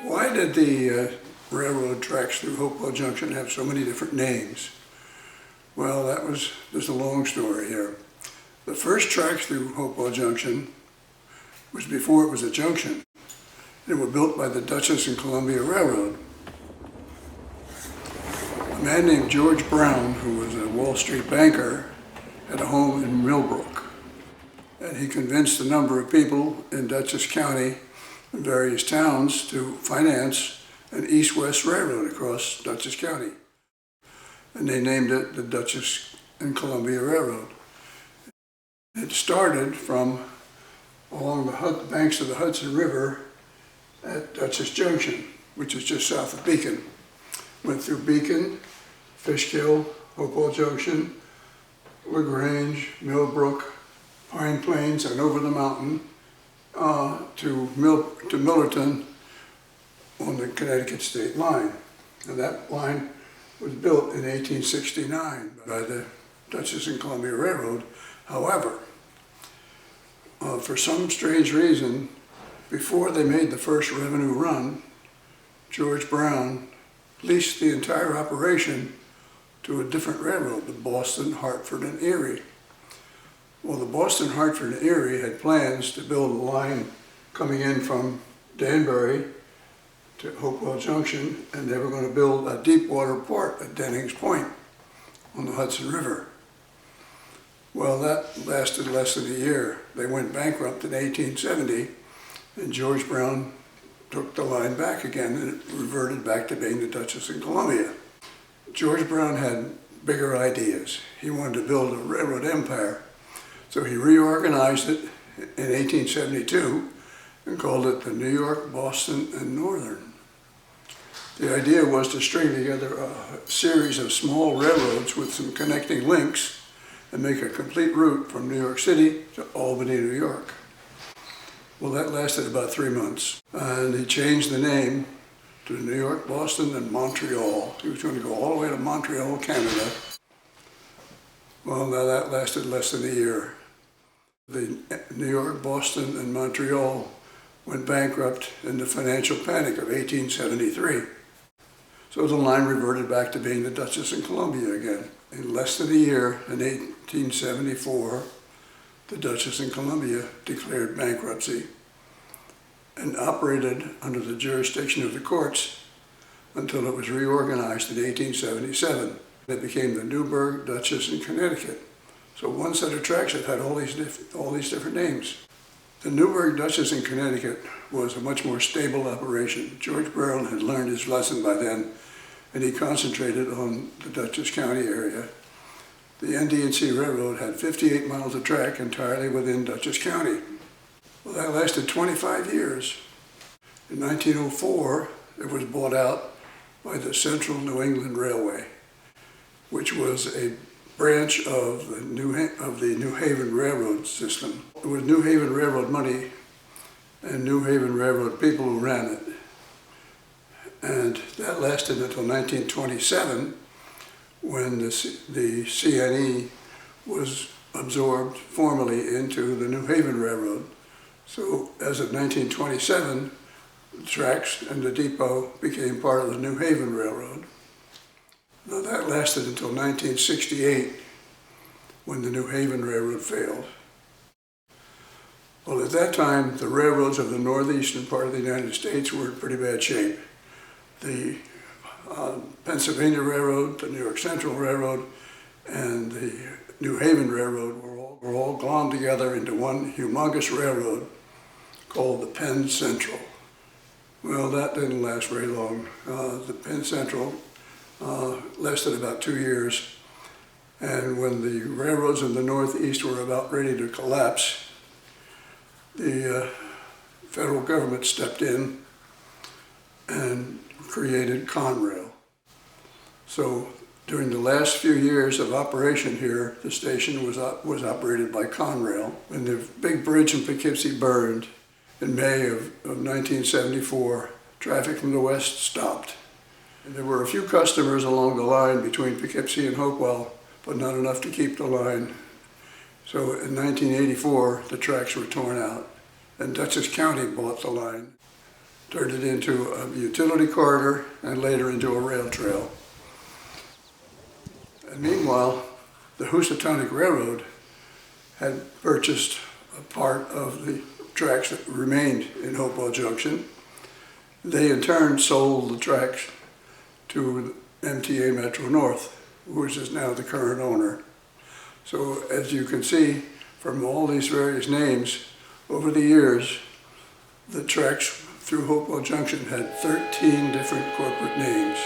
Why did the railroad tracks through Hopewell Junction have so many different names? Well, there's a long story here. The first tracks through Hopewell Junction was before it was a junction. They were built by the Dutchess and Columbia Railroad. A man named George Brown, who was a Wall Street banker, had a home in Millbrook. And he convinced a number of people in Dutchess County and various towns to finance an east-west railroad across Dutchess County. And they named it the Dutchess and Columbia Railroad. It started from along the banks of the Hudson River at Dutchess Junction, which is just south of Beacon. Went through Beacon, Fishkill, Hopewell Junction, LaGrange, Millbrook, Pine Plains, and over the mountain to Millerton on the Connecticut state line. And that line was built in 1869 by the Dutchess and Columbia Railroad. However, for some strange reason, before they made the first revenue run, George Brown leased the entire operation to a different railroad, the Boston, Hartford, and Erie. Well, the Boston, Hartford, and Erie had plans to build a line coming in from Danbury to Hopewell Junction, and they were going to build a deep water port at Dennings Point on the Hudson River. Well, that lasted less than a year. They went bankrupt in 1870, and George Brown took the line back again, and it reverted back to being the Dutchess and Columbia. George Brown had bigger ideas. He wanted to build a railroad empire, so he reorganized it in 1872 and called it the New York, Boston, and Northern. The idea was to string together a series of small railroads with some connecting links and make a complete route from New York City to Albany, New York. Well, that lasted about 3 months, and he changed the name to New York, Boston, and Montreal. He was going to go all the way to Montreal, Canada. Well, now that lasted less than a year. The New York, Boston, and Montreal went bankrupt in the financial panic of 1873. So the line reverted back to being the Dutchess and Columbia again. In less than a year, in 1874, the Dutchess and Columbia declared bankruptcy and operated under the jurisdiction of the courts until it was reorganized in 1877. It became the Newburgh, Dutchess, and Connecticut. So one set of tracks that had all these different names. The Newburgh, Dutchess, and Connecticut was a much more stable operation. George Brown had learned his lesson by then, and he concentrated on the Dutchess County area. The ND&C Railroad had 58 miles of track entirely within Dutchess County. Well, that lasted 25 years. In 1904, it was bought out by the Central New England Railway, which was a branch of the New Haven Railroad system. It was New Haven Railroad money and New Haven Railroad people who ran it. And that lasted until 1927, when the CNE was absorbed formally into the New Haven Railroad. So as of 1927, the tracks and the depot became part of the New Haven Railroad. Now that lasted until 1968, when the New Haven Railroad failed. Well, at that time, the railroads of the northeastern part of the United States were in pretty bad shape. The Pennsylvania Railroad, the New York Central Railroad, and the New Haven Railroad were all glommed together into one humongous railroad called the Penn Central. Well, that didn't last very long. The Penn Central lasted about 2 years, and when the railroads in the Northeast were about ready to collapse, the federal government stepped in and created Conrail. So during the last few years of operation here, the station was operated by Conrail. When the big bridge in Poughkeepsie burned in May of 1974, traffic from the west stopped. And there were a few customers along the line between Poughkeepsie and Hopewell, but not enough to keep the line. So in 1984, the tracks were torn out, and Dutchess County bought the line. turned it into a utility corridor, and later into a rail trail. And meanwhile, the Housatonic Railroad had purchased a part of the tracks that remained in Hopewell Junction. They in turn sold the tracks to MTA Metro North, which is now the current owner. So as you can see from all these various names, over the years, the tracks through Hopewell Junction had 13 different corporate names.